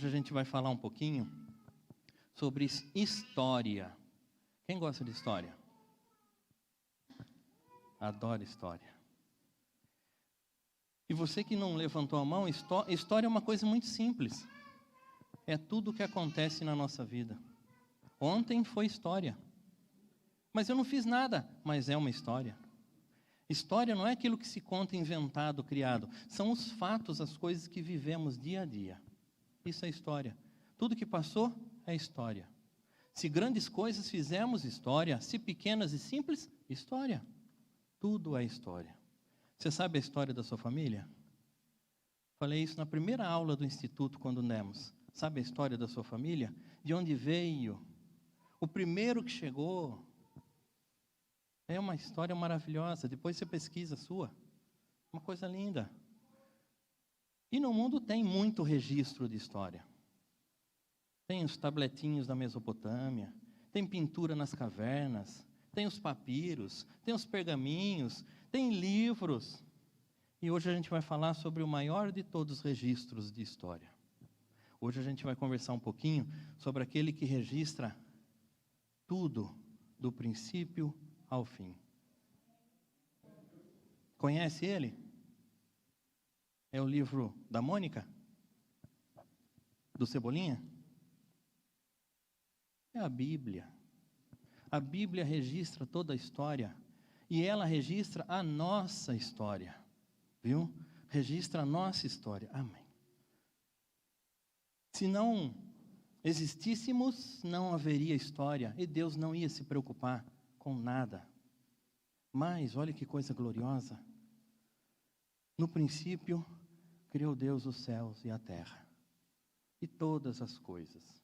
Hoje a gente vai falar um pouquinho sobre história. Quem gosta de história? Adoro história. E você que não levantou a mão, história é uma coisa muito simples. É tudo o que acontece na nossa vida. Ontem foi história. Mas eu não fiz nada, mas é uma história. História não é aquilo que se conta inventado, criado. São os fatos, as coisas que vivemos dia a dia. Isso é história. Tudo que passou é história. Se grandes coisas fizemos, história. Se pequenas e simples, história. Tudo é história. Você sabe a história da sua família? Falei isso na primeira aula do Instituto, quando demos. Sabe a história da sua família? De onde veio? O primeiro que chegou. É uma história maravilhosa. Depois você pesquisa a sua. Uma coisa linda. E no mundo tem muito registro de história. Tem os tabletinhos da Mesopotâmia. Tem pintura nas cavernas. Tem os papiros. Tem os pergaminhos. Tem livros. E hoje a gente vai falar sobre o maior de todos os registros de história. Hoje a gente vai conversar um pouquinho sobre aquele que registra tudo, do princípio ao fim. Conhece ele? É o livro da Mônica? Do Cebolinha? É a Bíblia. A Bíblia registra toda a história. E ela registra a nossa história. Viu? Registra a nossa história. Amém. Se não existíssemos, não haveria história. E Deus não ia se preocupar com nada. Mas, olha que coisa gloriosa. No princípio, criou Deus os céus e a terra. E todas as coisas.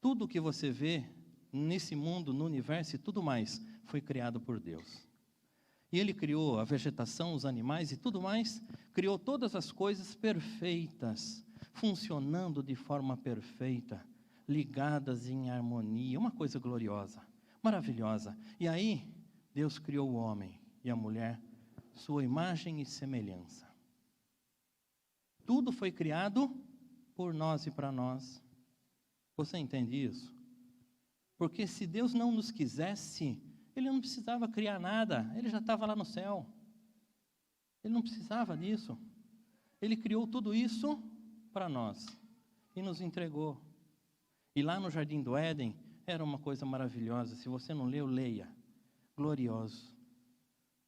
Tudo o que você vê nesse mundo, no universo e tudo mais, foi criado por Deus. E Ele criou a vegetação, os animais e tudo mais. Criou todas as coisas perfeitas, funcionando de forma perfeita, ligadas em harmonia. Uma coisa gloriosa, maravilhosa. E aí, Deus criou o homem e a mulher, sua imagem e semelhança. Tudo foi criado por nós e para nós. Você entende isso? Porque se Deus não nos quisesse, Ele não precisava criar nada. Ele já estava lá no céu. Ele não precisava disso. Ele criou tudo isso para nós e nos entregou. E lá no Jardim do Éden, era uma coisa maravilhosa. Se você não leu, leia. Glorioso.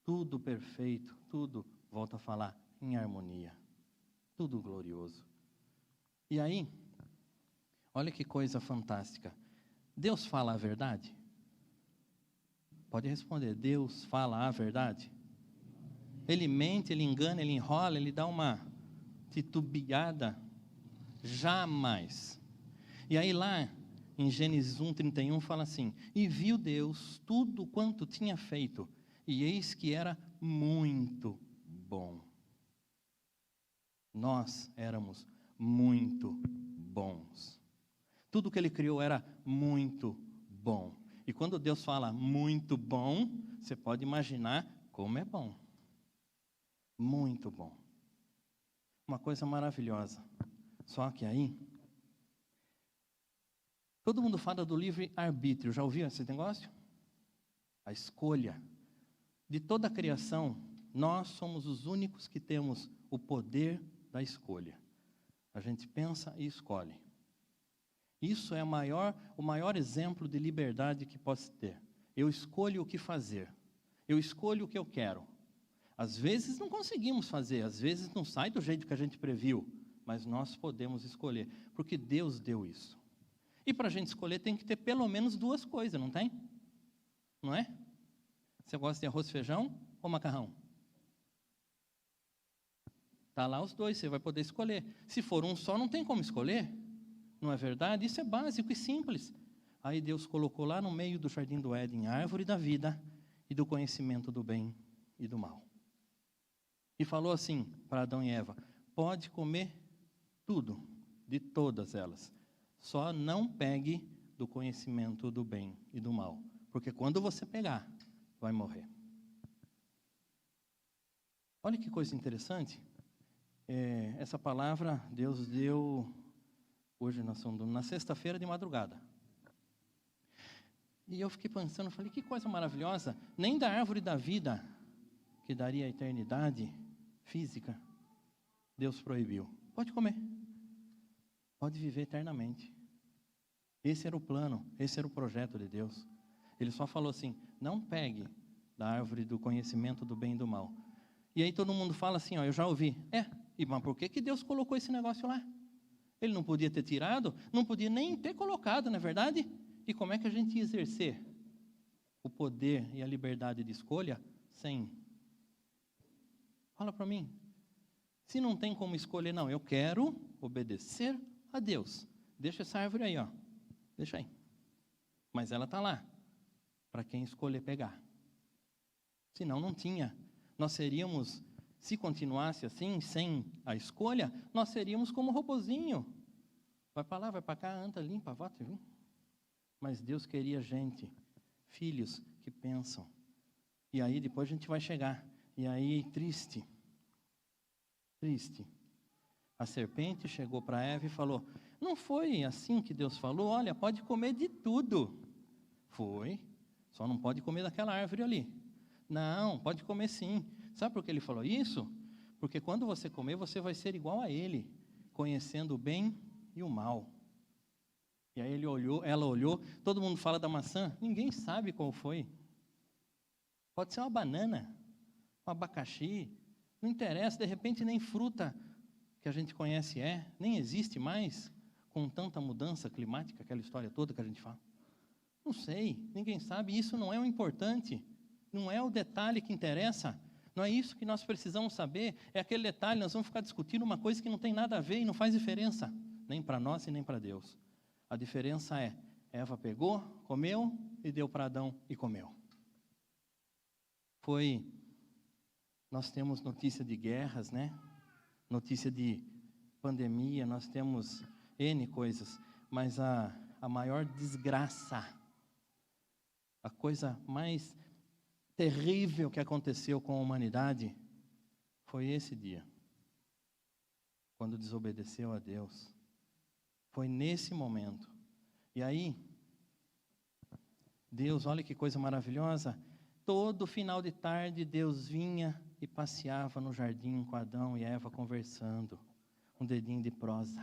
Tudo perfeito, tudo, volta a falar, em harmonia. Tudo glorioso. E aí, olha que coisa fantástica. Deus fala a verdade? Pode responder, Deus fala a verdade? Ele mente, ele engana, ele enrola, ele dá uma titubeada? Jamais. E aí lá, em Gênesis 1:31, fala assim, e viu Deus tudo quanto tinha feito, e eis que era muito bom. Nós éramos muito bons. Tudo que Ele criou era muito bom. E quando Deus fala muito bom, você pode imaginar como é bom. Muito bom. Uma coisa maravilhosa. Só que aí, todo mundo fala do livre-arbítrio. Já ouviu esse negócio? A escolha. De toda a criação, nós somos os únicos que temos o poder da escolha. A gente pensa e escolhe. Isso é o maior exemplo de liberdade que posso ter. Eu escolho o que fazer. Eu escolho o que eu quero. Às vezes não conseguimos fazer, às vezes não sai do jeito que a gente previu, mas nós podemos escolher, porque Deus deu isso. E para a gente escolher tem que ter pelo menos duas coisas, não tem? Não é? Você gosta de arroz, feijão ou macarrão? Está lá os dois, você vai poder escolher. Se for um só, não tem como escolher. Não é verdade? Isso é básico e simples. Aí Deus colocou lá no meio do Jardim do Éden a árvore da vida e do conhecimento do bem e do mal. E falou assim para Adão e Eva, pode comer tudo, de todas elas. Só não pegue do conhecimento do bem e do mal. Porque quando você pegar, vai morrer. Olha que coisa interessante. Essa palavra Deus deu Hoje nós somos na sexta-feira de madrugada. E eu fiquei pensando, falei, que coisa maravilhosa. Nem da árvore da vida, que daria a eternidade física, Deus proibiu. Pode comer. Pode viver eternamente. Esse era o plano, esse era o projeto de Deus. Ele só falou assim, não pegue da árvore do conhecimento do bem e do mal. E aí todo mundo fala assim, ó, eu já ouvi. Mas por que Deus colocou esse negócio lá? Ele não podia ter tirado, não podia nem ter colocado, não é verdade? E como é que a gente ia exercer o poder e a liberdade de escolha sem? Fala para mim. Se não tem como escolher, não, eu quero obedecer a Deus. Deixa essa árvore aí, ó. Deixa aí. Mas ela está lá, para quem escolher pegar. Senão não tinha. Nós seríamos, se continuasse assim, sem a escolha, nós seríamos como robozinho. Vai para lá, vai para cá, anda, limpa, volta, viu? Mas Deus queria gente, filhos que pensam. E aí depois a gente vai chegar. E aí, triste. A serpente chegou para Eva e falou, não foi assim que Deus falou? Olha, pode comer de tudo. Foi, só não pode comer daquela árvore ali. Não, pode comer sim. Sabe por que ele falou isso? Porque quando você comer, você vai ser igual a ele, conhecendo o bem e o mal. E aí ela olhou, todo mundo fala da maçã, ninguém sabe qual foi. Pode ser uma banana, um abacaxi, não interessa, de repente nem fruta que a gente conhece nem existe mais, com tanta mudança climática, aquela história toda que a gente fala. Não sei, ninguém sabe, isso não é o importante, não é o detalhe que interessa, não é isso que nós precisamos saber, é aquele detalhe, nós vamos ficar discutindo uma coisa que não tem nada a ver e não faz diferença, nem para nós e nem para Deus. A diferença é, Eva pegou, comeu e deu para Adão e comeu. Nós temos notícia de guerras, né? Notícia de pandemia, nós temos N coisas, mas a maior desgraça, a coisa mais terrível que aconteceu com a humanidade, foi esse dia, quando desobedeceu a Deus. Foi nesse momento. E aí, Deus, olha que coisa maravilhosa, todo final de tarde Deus vinha e passeava no jardim com Adão e Eva conversando, um dedinho de prosa.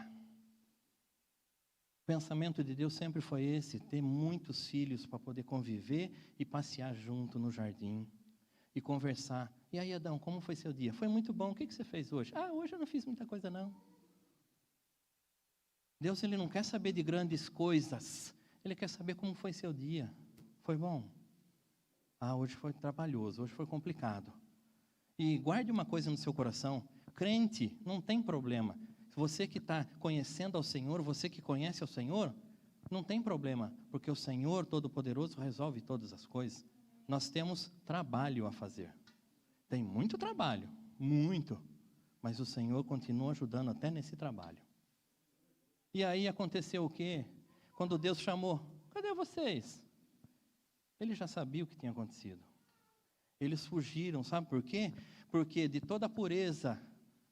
O pensamento de Deus sempre foi esse, ter muitos filhos para poder conviver e passear junto no jardim e conversar. E aí, Adão, como foi seu dia? Foi muito bom, o que você fez hoje? Hoje eu não fiz muita coisa não. Deus, ele não quer saber de grandes coisas, ele quer saber como foi seu dia. Foi bom? Hoje foi trabalhoso, hoje foi complicado. E guarde uma coisa no seu coração, crente, não tem problema. Você que está conhecendo ao Senhor, você que conhece ao Senhor, não tem problema, porque o Senhor Todo-Poderoso resolve todas as coisas. Nós temos trabalho a fazer. Tem muito trabalho, muito, mas o Senhor continua ajudando até nesse trabalho. E aí aconteceu o quê? Quando Deus chamou, cadê vocês? Ele já sabia o que tinha acontecido. Eles fugiram, sabe por quê? Porque de toda a pureza,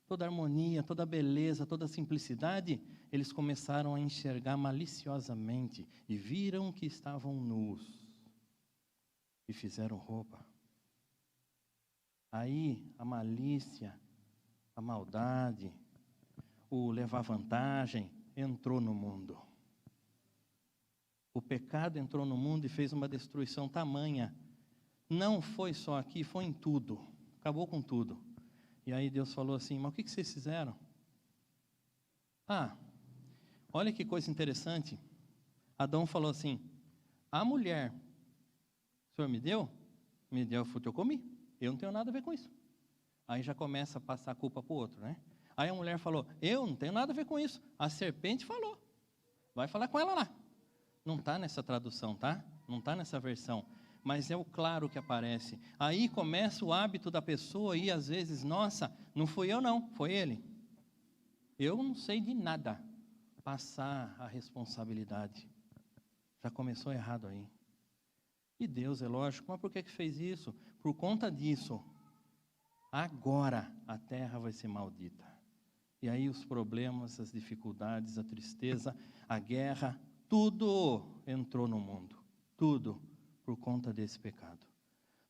toda a harmonia, toda a beleza, toda a simplicidade, eles começaram a enxergar maliciosamente e viram que estavam nus e fizeram roupa. Aí a malícia, a maldade, o levar vantagem entrou no mundo. O pecado entrou no mundo e fez uma destruição tamanha. Não foi só aqui, foi em tudo. Acabou com tudo. E aí Deus falou assim, mas o que vocês fizeram? Olha que coisa interessante. Adão falou assim, a mulher, o Senhor me deu? Me deu o fruto, eu comi. Eu não tenho nada a ver com isso. Aí já começa a passar a culpa para o outro, né? Aí a mulher falou, eu não tenho nada a ver com isso. A serpente falou. Vai falar com ela lá. Não está nessa tradução, tá? Não está nessa versão. Mas é o claro que aparece. Aí começa o hábito da pessoa e às vezes, nossa, não fui eu não, foi ele. Eu não sei de nada. Passar a responsabilidade. Já começou errado aí. E Deus, é lógico, mas por que fez isso? Por conta disso, agora a terra vai ser maldita. E aí os problemas, as dificuldades, a tristeza, a guerra, tudo entrou no mundo. Tudo por conta desse pecado.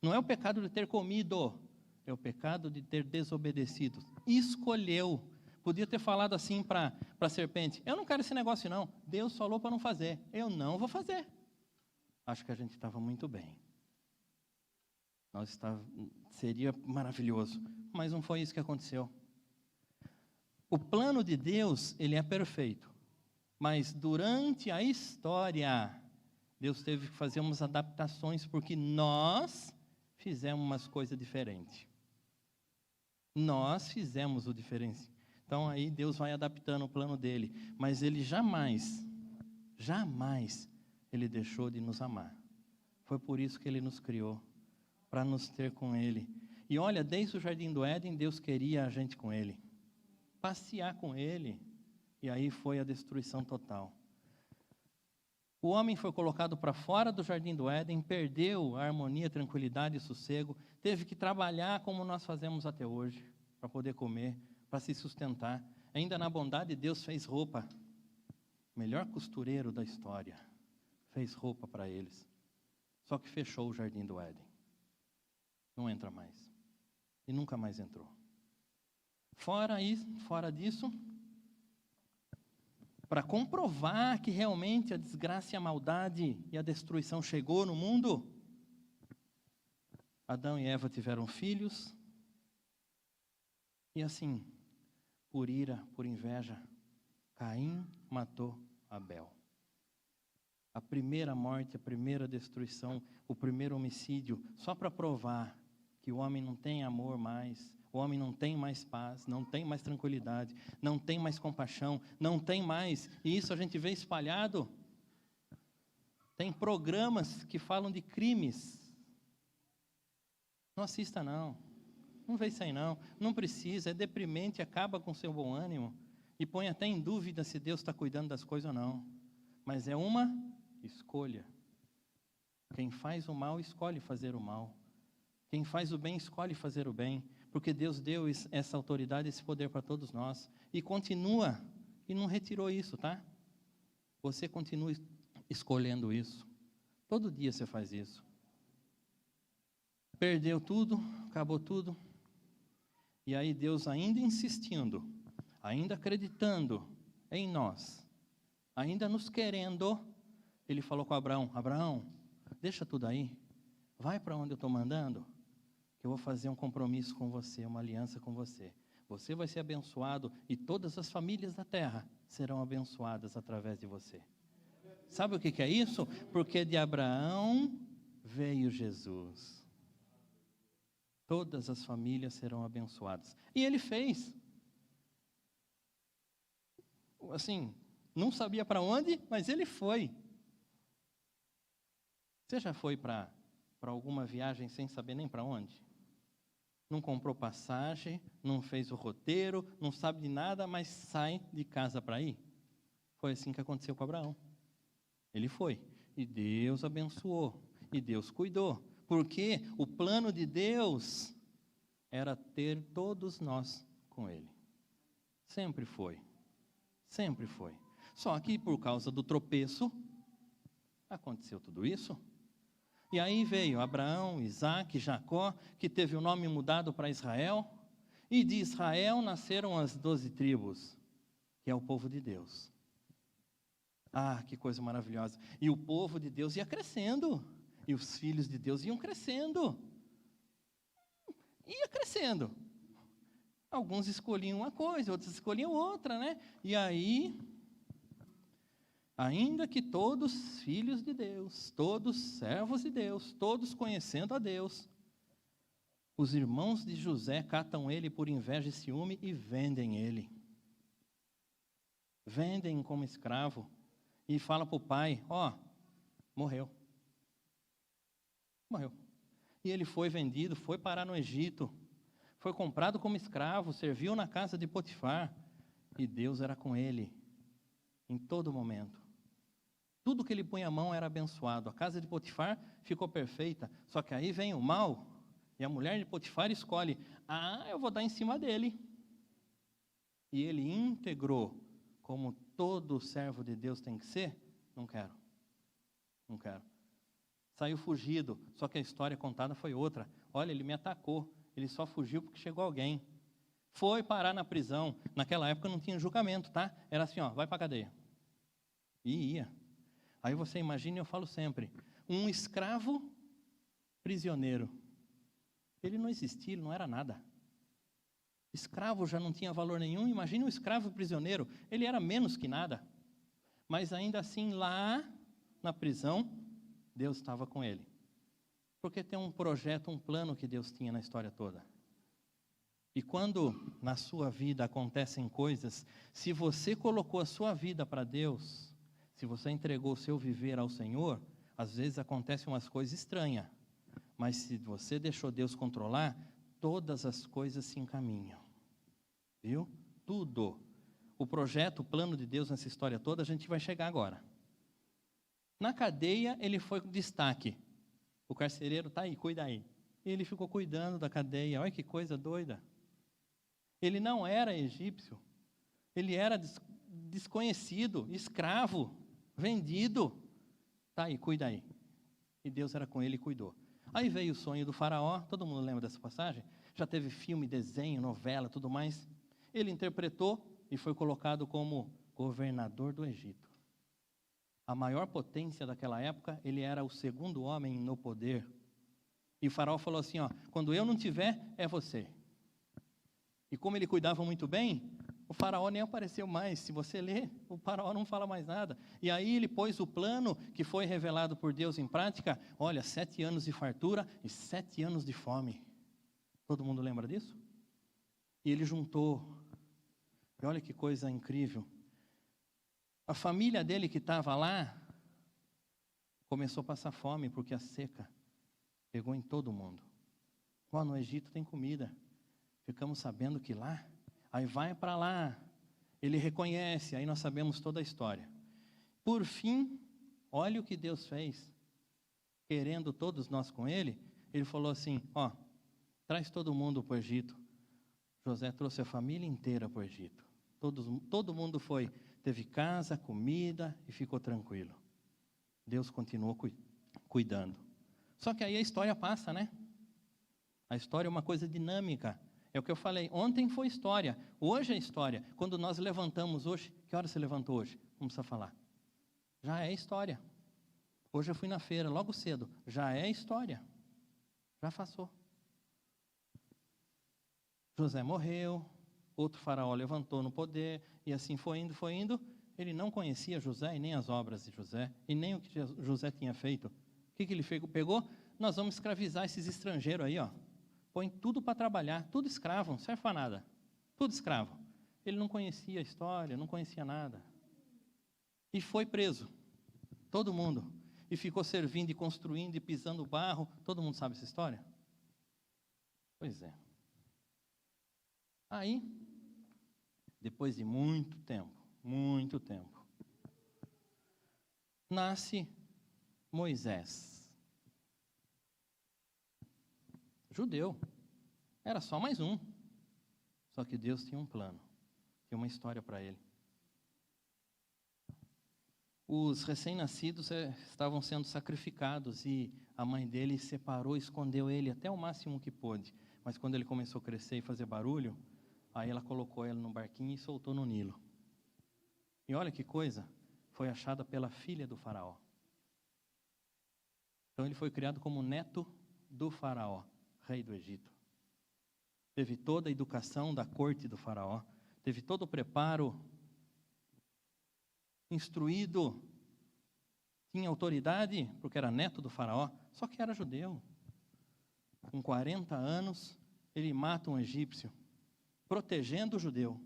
Não é o pecado de ter comido, é o pecado de ter desobedecido. Escolheu. Podia ter falado assim para a serpente: eu não quero esse negócio não. Deus falou para não fazer. Eu não vou fazer. Acho que a gente estava muito bem. Seria maravilhoso. Mas não foi isso que aconteceu. O plano de Deus, ele é perfeito. Mas durante a história, Deus teve que fazer umas adaptações, porque nós fizemos umas coisas diferentes. Nós fizemos o diferente. Então aí Deus vai adaptando o plano dele. Mas ele jamais, ele deixou de nos amar. Foi por isso que ele nos criou, para nos ter com ele. E olha, desde o Jardim do Éden, Deus queria a gente com ele. Passear com ele. E aí foi a destruição total. O homem foi colocado para fora do Jardim do Éden, perdeu a harmonia, tranquilidade e sossego, teve que trabalhar como nós fazemos até hoje, para poder comer, para se sustentar. Ainda na bondade, Deus fez roupa. O melhor costureiro da história fez roupa para eles. Só que fechou o Jardim do Éden. Não entra mais. E nunca mais entrou. Fora disso, para comprovar que realmente a desgraça e a maldade e a destruição chegou no mundo, Adão e Eva tiveram filhos, e assim, por ira, por inveja, Caim matou Abel. A primeira morte, a primeira destruição, o primeiro homicídio, só para provar que o homem não tem amor mais, o homem não tem mais paz, não tem mais tranquilidade, não tem mais compaixão, não tem mais, e isso a gente vê espalhado. Tem programas que falam de crimes. Não assista não, não vê isso aí não precisa, é deprimente, acaba com o seu bom ânimo, e põe até em dúvida se Deus está cuidando das coisas ou não. Mas é uma escolha. Quem faz o mal, escolhe fazer o mal. Quem faz o bem, escolhe fazer o bem. Porque Deus deu essa autoridade, esse poder para todos nós. E continua, e não retirou isso, tá? Você continua escolhendo isso. Todo dia você faz isso. Perdeu tudo, acabou tudo. E aí Deus ainda insistindo, ainda acreditando em nós, ainda nos querendo, ele falou com Abraão: Abraão, deixa tudo aí, vai para onde eu estou mandando, que eu vou fazer um compromisso com você, uma aliança com você. Você vai ser abençoado e todas as famílias da terra serão abençoadas através de você. Sabe o que é isso? Porque de Abraão veio Jesus. Todas as famílias serão abençoadas. E ele fez. Assim, não sabia para onde, mas ele foi. Você já foi para alguma viagem sem saber nem para onde? Não comprou passagem, não fez o roteiro, não sabe de nada, mas sai de casa para ir? Foi assim que aconteceu com Abraão. Ele foi. E Deus abençoou. E Deus cuidou. Porque o plano de Deus era ter todos nós com Ele. Sempre foi. Sempre foi. Só que por causa do tropeço, aconteceu tudo isso. E aí veio Abraão, Isaac, Jacó, que teve o nome mudado para Israel. E de Israel nasceram as 12 tribos, que é o povo de Deus. Ah, que coisa maravilhosa. E o povo de Deus ia crescendo. E os filhos de Deus iam crescendo. Ia crescendo. Alguns escolhiam uma coisa, outros escolhiam outra, né? E aí, ainda que todos filhos de Deus, todos servos de Deus, todos conhecendo a Deus, os irmãos de José catam ele por inveja e ciúme e vendem ele. Vendem como escravo. E fala para o pai: morreu. Morreu. E ele foi vendido, foi parar no Egito, foi comprado como escravo, serviu na casa de Potifar, e Deus era com ele, em todo momento. Tudo que ele punha a mão era abençoado. A casa de Potifar ficou perfeita, só que aí vem o mal, e a mulher de Potifar escolhe: eu vou dar em cima dele. e ele integrou como todo servo de Deus tem que ser, não quero. Não quero. Saiu fugido, só que a história contada foi outra. Olha, ele me atacou, ele só fugiu porque chegou alguém. Foi parar na prisão. Naquela época não tinha julgamento, tá? Era assim, ó, vai para a cadeia. E ia. Aí você imagina, eu falo sempre, um escravo prisioneiro. Ele não existia, ele não era nada. Escravo já não tinha valor nenhum. Imagine um escravo prisioneiro, ele era menos que nada. Mas ainda assim, lá na prisão, Deus estava com ele. Porque tem um projeto, um plano que Deus tinha na história toda. E quando na sua vida acontecem coisas, se você colocou a sua vida para Deus, se você entregou o seu viver ao Senhor, às vezes acontecem umas coisas estranhas. Mas se você deixou Deus controlar, todas as coisas se encaminham. Viu? Tudo. O projeto, o plano de Deus nessa história toda, a gente vai chegar agora. Na cadeia, ele foi com destaque. O carcereiro está aí, cuida aí. E ele ficou cuidando da cadeia. Olha que coisa doida. Ele não era egípcio. Ele era desconhecido, escravo, vendido. Está aí, cuida aí. E Deus era com ele e cuidou. Aí veio o sonho do faraó. Todo mundo lembra dessa passagem? Já teve filme, desenho, novela, tudo mais. Ele interpretou e foi colocado como governador do Egito. A maior potência daquela época, ele era o segundo homem no poder. E o faraó falou assim, ó, quando eu não tiver, é você. E como ele cuidava muito bem, o faraó nem apareceu mais. Se você ler, o faraó não fala mais nada. E aí ele pôs o plano que foi revelado por Deus em prática. Olha, 7 anos de fartura e 7 anos de fome. Todo mundo lembra disso? E ele juntou. E olha que coisa incrível. A família dele que estava lá começou a passar fome porque a seca pegou em todo mundo. Ó, no Egito tem comida. Ficamos sabendo que lá, aí vai para lá. Ele reconhece, aí nós sabemos toda a história. Por fim, olha o que Deus fez. Querendo todos nós com ele, ele falou assim, ó, traz todo mundo para o Egito. José trouxe a família inteira para o Egito. Todo mundo foi, teve casa, comida e ficou tranquilo. Deus continuou cuidando. Só que aí a história passa, né? A história é uma coisa dinâmica. É o que eu falei, ontem foi história, hoje é história. Quando nós levantamos hoje, que hora você levantou hoje? Não precisa falar. Já é história. Hoje eu fui na feira, logo cedo. Já é história. Já passou. José morreu, outro faraó levantou no poder, e assim foi indo, foi indo. Ele não conhecia José e nem as obras de José, e nem o que José tinha feito. O que ele pegou? Nós vamos escravizar esses estrangeiros aí, ó. Põe tudo para trabalhar, tudo escravo, não serve para nada. Tudo escravo. Ele não conhecia a história, não conhecia nada. E foi preso. Todo mundo. E ficou servindo e construindo e pisando barro. Todo mundo sabe essa história? Pois é. Aí, depois de muito tempo, nasce Moisés. Judeu. Era só mais um. Só que Deus tinha um plano. Tinha uma história para ele. Os recém-nascidos estavam sendo sacrificados e a mãe dele separou, escondeu ele até o máximo que pôde. Mas quando ele começou a crescer e fazer barulho, aí ela colocou ele num barquinho e soltou no Nilo. E olha que coisa, foi achada pela filha do faraó. Então ele foi criado como neto do faraó, rei do Egito. Teve toda a educação da corte do faraó, teve todo o preparo, instruído, tinha autoridade, porque era neto do faraó, só que era judeu. Com 40 anos, ele mata um egípcio, protegendo o judeu.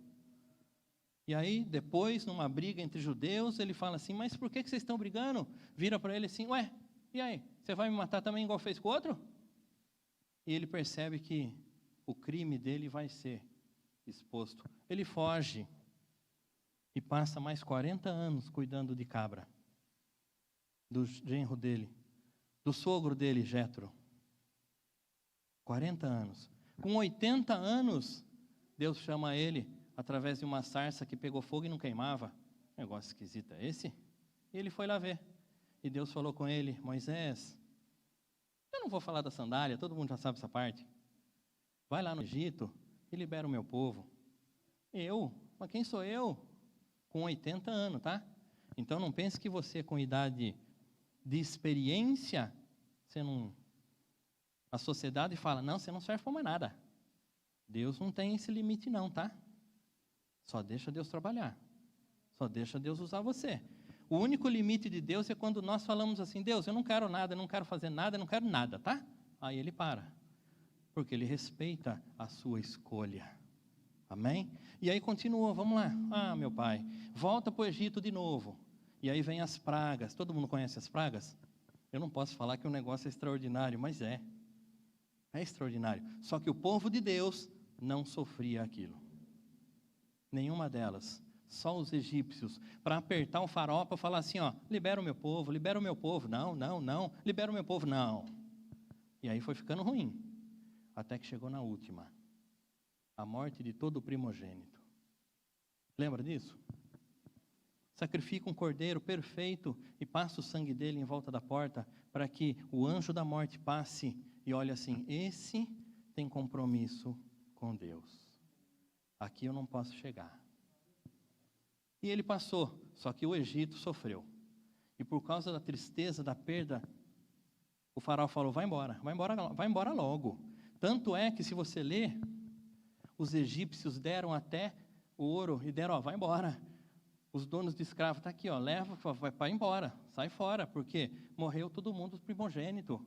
E aí, depois, numa briga entre judeus, ele fala assim, mas por que vocês estão brigando? Vira para ele assim, ué, e aí, você vai me matar também igual fez com o outro? E ele percebe que o crime dele vai ser exposto. Ele foge e passa mais 40 anos cuidando de cabra, do genro dele, do sogro dele, Jétro. 40 anos. Com 80 anos, Deus chama ele, através de uma sarça que pegou fogo e não queimava. Negócio esquisito é esse? E ele foi lá ver. E Deus falou com ele: Moisés, eu não vou falar da sandália, todo mundo já sabe essa parte. Vai lá no Egito e libera o meu povo. Eu? Mas quem sou eu? Com 80 anos, tá? Então não pense que você com idade de experiência, você não... A sociedade fala: não, você não serve para mais nada. Deus não tem esse limite não, tá? Só deixa Deus trabalhar. Só deixa Deus usar você. O único limite de Deus é quando nós falamos assim: Deus, eu não quero nada, eu não quero fazer nada, eu não quero nada, tá? Aí ele para. Porque ele respeita a sua escolha. Amém? E aí continua, vamos lá. Ah, meu pai, volta para o Egito de novo. E aí vem as pragas. Todo mundo conhece as pragas? Eu não posso falar que o negócio é extraordinário, mas é. É extraordinário. Só que o povo de Deus não sofria aquilo. Nenhuma delas. Só os egípcios. Para apertar o faraó, para falar assim, ó, libera o meu povo, libera o meu povo. Não, não, não. Libera o meu povo, não. E aí foi ficando ruim. Até que chegou na última. A morte de todo o primogênito. Lembra disso? Sacrifica um cordeiro perfeito e passa o sangue dele em volta da porta para que o anjo da morte passe e olhe assim: esse tem compromisso com Deus. Aqui eu não posso chegar. E ele passou, só que o Egito sofreu. E por causa da tristeza, da perda, o faraó falou: vai embora logo. Tanto é que se você ler, os egípcios deram até o ouro e deram: ó, vai embora. Os donos de escravos, está aqui, ó, leva, vai embora, sai fora, porque morreu todo mundo primogênito.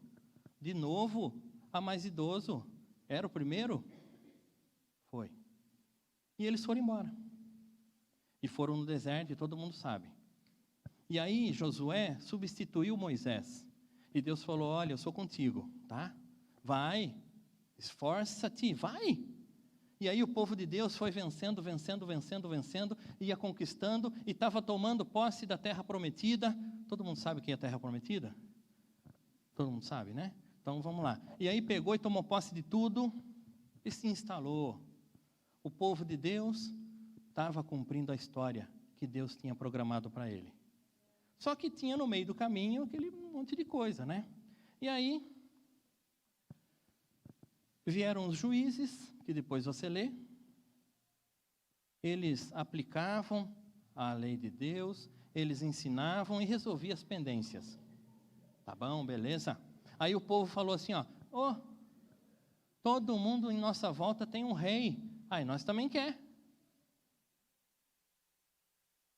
De novo, a mais idoso. Era o primeiro? Foi. E eles foram embora. E foram no deserto, e todo mundo sabe. E aí Josué substituiu Moisés. E Deus falou: olha, eu sou contigo, tá? Vai, esforça-te, vai. E aí o povo de Deus foi vencendo, ia conquistando, e estava tomando posse da terra prometida. Todo mundo sabe o que é a terra prometida? Todo mundo sabe, né? Então vamos lá. E aí pegou e tomou posse de tudo, e se instalou. O povo de Deus estava cumprindo a história que Deus tinha programado para ele. Só que tinha no meio do caminho aquele monte de coisa, né? E aí vieram os juízes, que depois você lê. Eles aplicavam a lei de Deus, eles ensinavam e resolviam as pendências. Tá bom, beleza? Aí o povo falou assim, ó: todo mundo em nossa volta tem um rei. Aí nós também quer.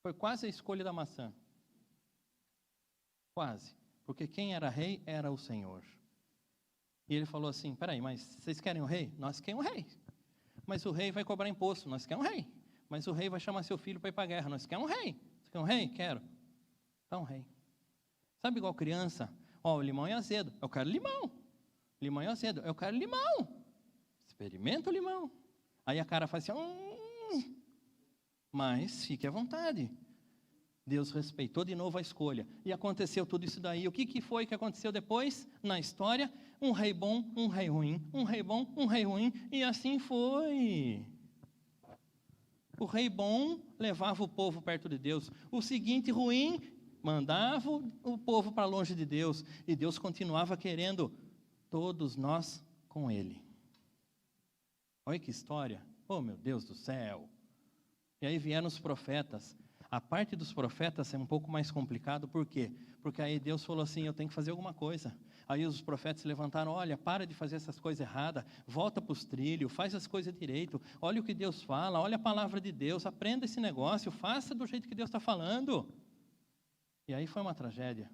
Foi quase a escolha da maçã. Quase. Porque quem era rei era o Senhor. E ele falou assim: peraí, mas vocês querem um rei? Nós queremos um rei. Mas o rei vai cobrar imposto, nós queremos um rei. Mas o rei vai chamar seu filho para ir para a guerra, nós queremos um rei. Você quer um rei? Quero. Então, um rei. Sabe igual criança? Ó, o limão é azedo, eu quero limão. Limão é azedo, eu quero limão. Experimenta o limão. Aí a cara faz assim, mas fique à vontade. Deus respeitou de novo a escolha. E aconteceu tudo isso daí. O que foi que aconteceu depois na história? Um rei bom, um rei ruim. Um rei bom, um rei ruim. E assim foi. O rei bom levava o povo perto de Deus. O seguinte ruim mandava o povo para longe de Deus. E Deus continuava querendo todos nós com Ele. Olha que história. Oh, meu Deus do céu. E aí vieram os profetas. A parte dos profetas é um pouco mais complicado, por quê? Porque aí Deus falou assim: eu tenho que fazer alguma coisa. Aí os profetas se levantaram: olha, para de fazer essas coisas erradas, volta para os trilhos, faz as coisas direito, olha o que Deus fala, olha a palavra de Deus, aprenda esse negócio, faça do jeito que Deus está falando. E aí foi uma tragédia,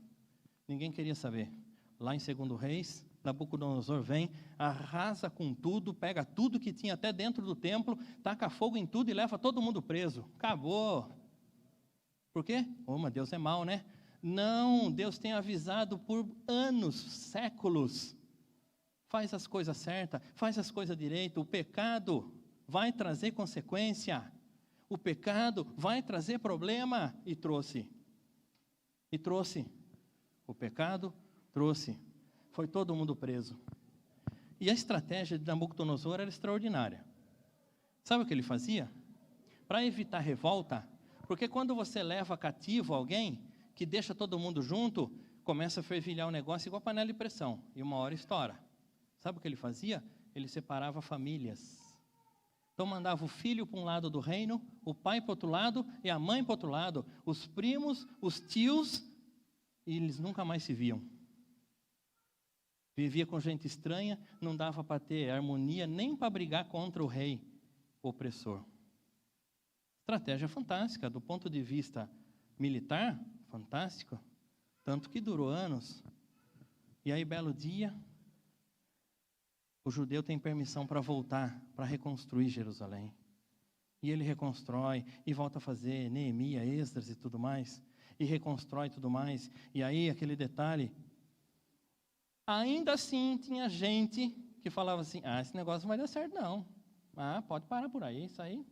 ninguém queria saber. Lá em 2 Reis, Nabucodonosor vem, arrasa com tudo, pega tudo que tinha até dentro do templo, taca fogo em tudo e leva todo mundo preso. Acabou. Por quê? Mas Deus é mau, né? Não, Deus tem avisado por anos, séculos. Faz as coisas certas, faz as coisas direito. O pecado vai trazer consequência. O pecado vai trazer problema. E trouxe. O pecado trouxe. Foi todo mundo preso. E a estratégia de Nabucodonosor era extraordinária. Sabe o que ele fazia? para evitar revolta, porque quando você leva cativo alguém, que deixa todo mundo junto, começa a fervilhar o negócio igual panela de pressão, e uma hora estoura. Sabe o que ele fazia? Ele separava famílias. Então mandava o filho para um lado do reino, o pai para o outro lado e a mãe para o outro lado, os primos, os tios, e eles nunca mais se viam. Vivia com gente estranha, não dava para ter harmonia nem para brigar contra o rei opressor. Estratégia fantástica, do ponto de vista militar, fantástico, tanto que durou anos. E aí, belo dia, o judeu tem permissão para voltar, para reconstruir Jerusalém. E ele reconstrói, e volta a fazer Neemias, Esdras e tudo mais, e reconstrói tudo mais. E aí, aquele detalhe, ainda assim, tinha gente que falava assim, esse negócio não vai dar certo não. Pode parar por aí, isso aí.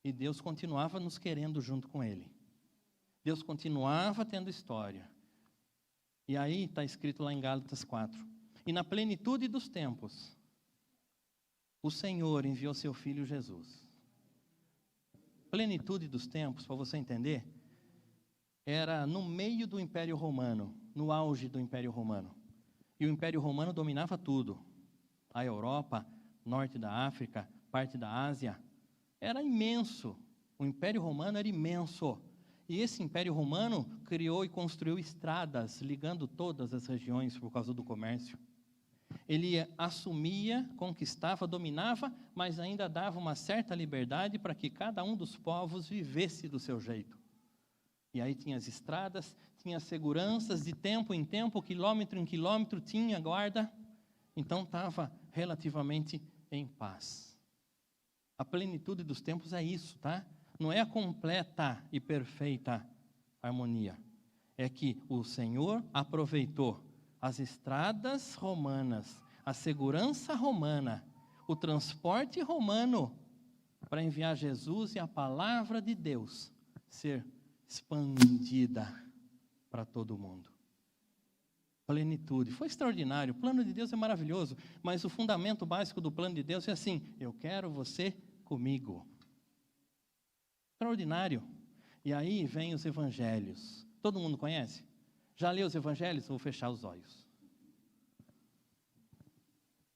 E Deus continuava nos querendo junto com ele. Deus continuava tendo história. E aí está escrito lá em Gálatas 4. E na plenitude dos tempos, o Senhor enviou seu Filho Jesus. Plenitude dos tempos, para você entender, era no meio do Império Romano, no auge do Império Romano. E o Império Romano dominava tudo. A Europa, norte da África, parte da Ásia. Era imenso. O Império Romano era imenso. E esse Império Romano criou e construiu estradas, ligando todas as regiões por causa do comércio. Ele assumia, conquistava, dominava, mas ainda dava uma certa liberdade para que cada um dos povos vivesse do seu jeito. E aí tinha as estradas, tinha seguranças de tempo em tempo, quilômetro em quilômetro, tinha guarda. Então estava relativamente em paz. A plenitude dos tempos é isso, tá? Não é a completa e perfeita harmonia. É que o Senhor aproveitou as estradas romanas, a segurança romana, o transporte romano, para enviar Jesus e a palavra de Deus ser expandida para todo mundo. Plenitude. Foi extraordinário. O plano de Deus é maravilhoso, mas o fundamento básico do plano de Deus é assim: eu quero você comigo. Extraordinário. E aí vem os evangelhos. Todo mundo conhece? Já leu os evangelhos? Vou fechar os olhos.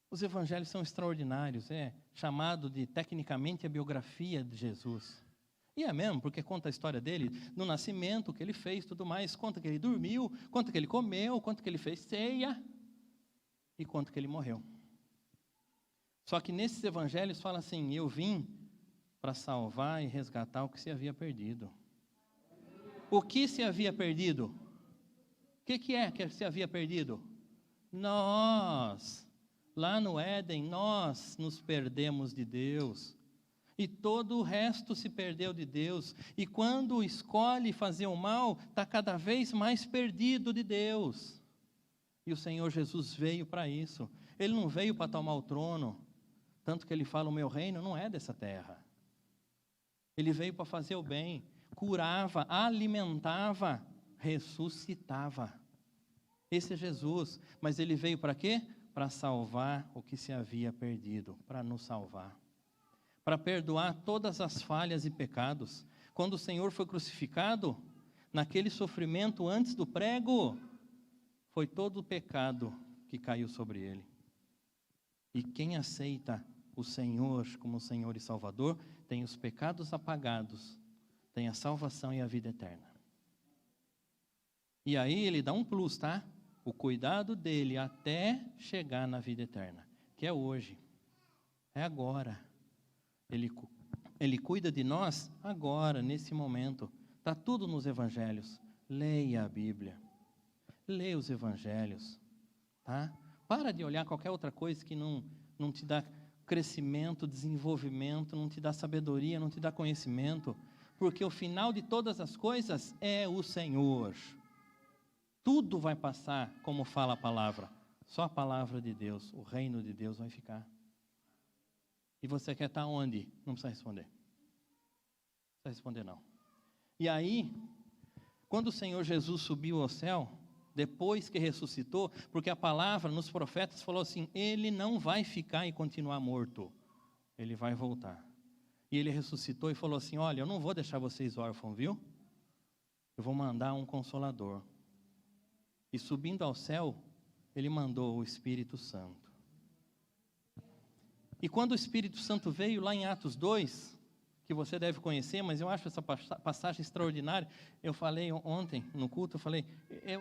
Os evangelhos são extraordinários. É chamado de, tecnicamente, a biografia de Jesus. E é mesmo, porque conta a história dele, no nascimento, o que ele fez, tudo mais. Conta que ele dormiu, conta que ele comeu, conta que ele fez ceia e conta que ele morreu. Só que nesses evangelhos fala assim: eu vim para salvar e resgatar o que se havia perdido. O que se havia perdido? O que é que se havia perdido? Nós, lá no Éden, nós nos perdemos de Deus. E todo o resto se perdeu de Deus. E quando escolhe fazer o mal, está cada vez mais perdido de Deus. E o Senhor Jesus veio para isso. Ele não veio para tomar o trono. Tanto que ele fala: o meu reino não é dessa terra. Ele veio para fazer o bem. Curava, alimentava, ressuscitava. Esse é Jesus. Mas ele veio para quê? Para salvar o que se havia perdido. Para nos salvar. Para perdoar todas as falhas e pecados. Quando o Senhor foi crucificado, naquele sofrimento antes do prego, foi todo o pecado que caiu sobre ele. E quem aceita o Senhor como Senhor e Salvador, tem os pecados apagados, tem a salvação e a vida eterna. E aí ele dá um plus, tá? O cuidado dele até chegar na vida eterna, que é hoje, é agora. Ele cuida de nós agora, nesse momento. Está tudo nos evangelhos. Leia a Bíblia. Leia os evangelhos. Tá? Para de olhar qualquer outra coisa que não te dá crescimento, desenvolvimento, não te dá sabedoria, não te dá conhecimento. Porque o final de todas as coisas é o Senhor. Tudo vai passar, como fala a palavra. Só a palavra de Deus, o reino de Deus vai ficar. E você quer estar onde? Não precisa responder. Não precisa responder, não. E aí, quando o Senhor Jesus subiu ao céu, depois que ressuscitou, porque a palavra nos profetas falou assim: ele não vai ficar e continuar morto. Ele vai voltar. E ele ressuscitou e falou assim: olha, eu não vou deixar vocês órfãos, viu? Eu vou mandar um Consolador. E subindo ao céu, ele mandou o Espírito Santo. E quando o Espírito Santo veio, lá em Atos 2, que você deve conhecer, mas eu acho essa passagem extraordinária. Eu falei ontem no culto,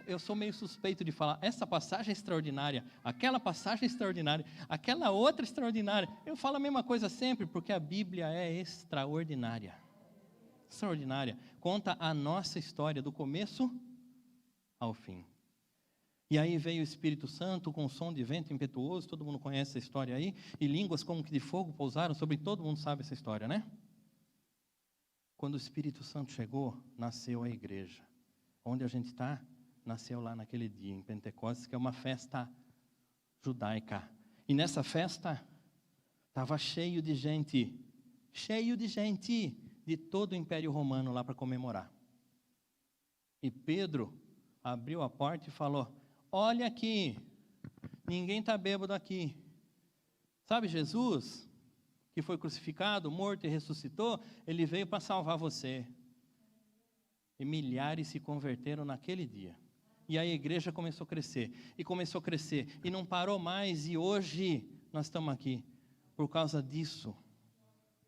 eu sou meio suspeito de falar, essa passagem é extraordinária, aquela passagem é extraordinária, aquela outra extraordinária. Eu falo a mesma coisa sempre, porque a Bíblia é extraordinária. Extraordinária. Conta a nossa história, do começo ao fim. E aí veio o Espírito Santo com som de vento impetuoso, todo mundo conhece essa história aí, e línguas como que de fogo pousaram sobre todo mundo, sabe essa história, né? Quando o Espírito Santo chegou, nasceu a igreja. Onde a gente está, nasceu lá naquele dia, em Pentecostes, que é uma festa judaica. E nessa festa, estava cheio de gente de todo o Império Romano lá para comemorar. E Pedro abriu a porta e falou: olha aqui, ninguém está bêbado aqui. Sabe Jesus, que foi crucificado, morto e ressuscitou, ele veio para salvar você. E milhares se converteram naquele dia. E a igreja começou a crescer, e não parou mais, e hoje nós estamos aqui, por causa disso.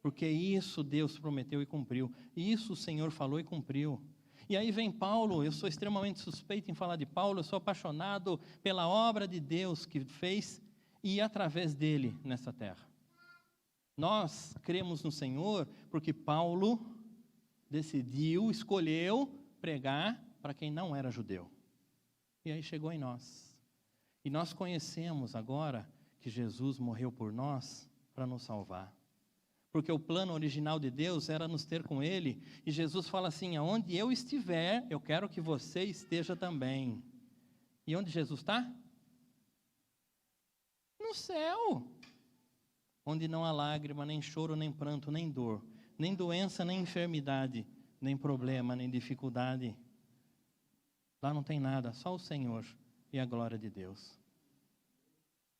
Porque isso Deus prometeu e cumpriu, e isso o Senhor falou e cumpriu. E aí vem Paulo, eu sou extremamente suspeito em falar de Paulo, eu sou apaixonado pela obra de Deus que fez, e através dele nessa terra. Nós cremos no Senhor porque Paulo escolheu pregar para quem não era judeu. E aí chegou em nós. E nós conhecemos agora que Jesus morreu por nós para nos salvar. Porque o plano original de Deus era nos ter com Ele. E Jesus fala assim: aonde eu estiver, eu quero que você esteja também. E onde Jesus está? No céu. Onde não há lágrima, nem choro, nem pranto, nem dor, nem doença, nem enfermidade, nem problema, nem dificuldade. Lá não tem nada, só o Senhor e a glória de Deus.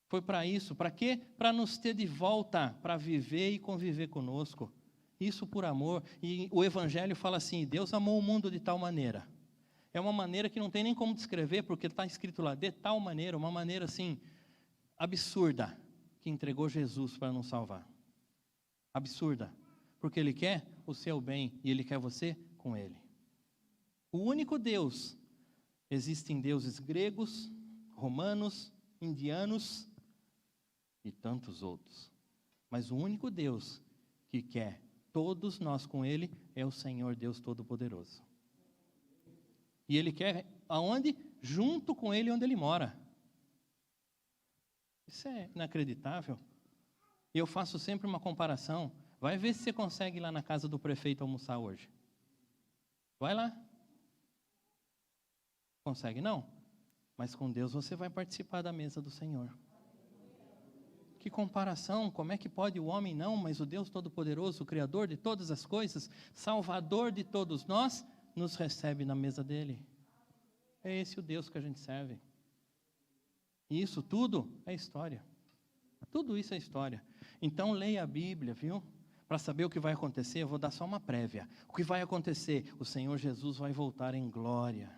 Foi para isso, para quê? Para nos ter de volta, para viver e conviver conosco. Isso por amor. E o Evangelho fala assim: Deus amou o mundo de tal maneira. É uma maneira que não tem nem como descrever, porque está escrito lá, de tal maneira, uma maneira assim, absurda, que entregou Jesus para nos salvar. Absurda, porque Ele quer o seu bem e Ele quer você com Ele. O único Deus, existem deuses gregos, romanos, indianos e tantos outros, mas o único Deus que quer todos nós com Ele é o Senhor Deus Todo-Poderoso. E Ele quer aonde? Junto com Ele, onde Ele mora. Isso é inacreditável. Eu faço sempre uma comparação. Vai ver se você consegue ir lá na casa do prefeito almoçar hoje. Vai lá. Consegue não? Mas com Deus você vai participar da mesa do Senhor. Que comparação, como é que pode o homem não, mas o Deus Todo-Poderoso, o Criador de todas as coisas, Salvador de todos nós, nos recebe na mesa dele. É esse o Deus que a gente serve. E isso tudo é história. Tudo isso é história. Então leia a Bíblia, viu? Para saber o que vai acontecer, eu vou dar só uma prévia. O que vai acontecer? O Senhor Jesus vai voltar em glória.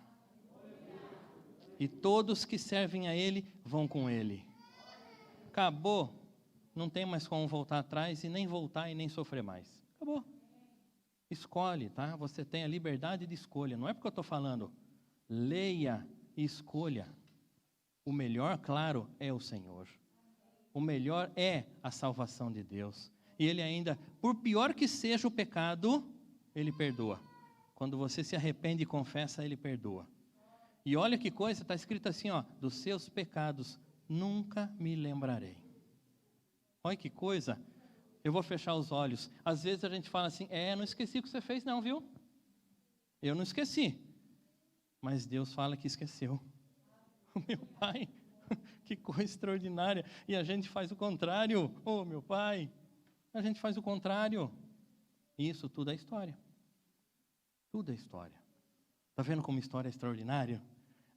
E todos que servem a Ele vão com Ele. Acabou. Não tem mais como voltar atrás e nem voltar e nem sofrer mais. Acabou. Escolhe, tá? Você tem a liberdade de escolha. Não é porque eu estou falando. Leia e escolha. O melhor, claro, é o Senhor. O melhor é a salvação de Deus. E Ele ainda, por pior que seja o pecado, Ele perdoa. Quando você se arrepende e confessa, Ele perdoa. E olha que coisa, está escrito assim, ó: dos seus pecados nunca me lembrarei. Olha que coisa. Eu vou fechar os olhos. Às vezes a gente fala assim: não esqueci o que você fez não, viu? Eu não esqueci. Mas Deus fala que esqueceu. O meu Pai, que coisa extraordinária. E a gente faz o contrário. Oh, meu Pai, a gente faz o contrário. Isso tudo é história. Tudo é história. Está vendo como história é extraordinária?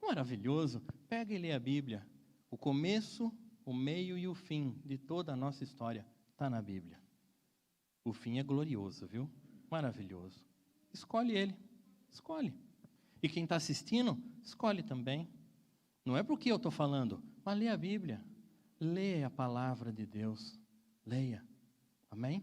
Maravilhoso. Pega e lê a Bíblia. O começo, o meio e o fim de toda a nossa história está na Bíblia. O fim é glorioso, viu? Maravilhoso. Escolhe ele. Escolhe. E quem está assistindo, escolhe também. Não é porque eu estou falando, mas lê a Bíblia. Lê a palavra de Deus. Leia. Amém?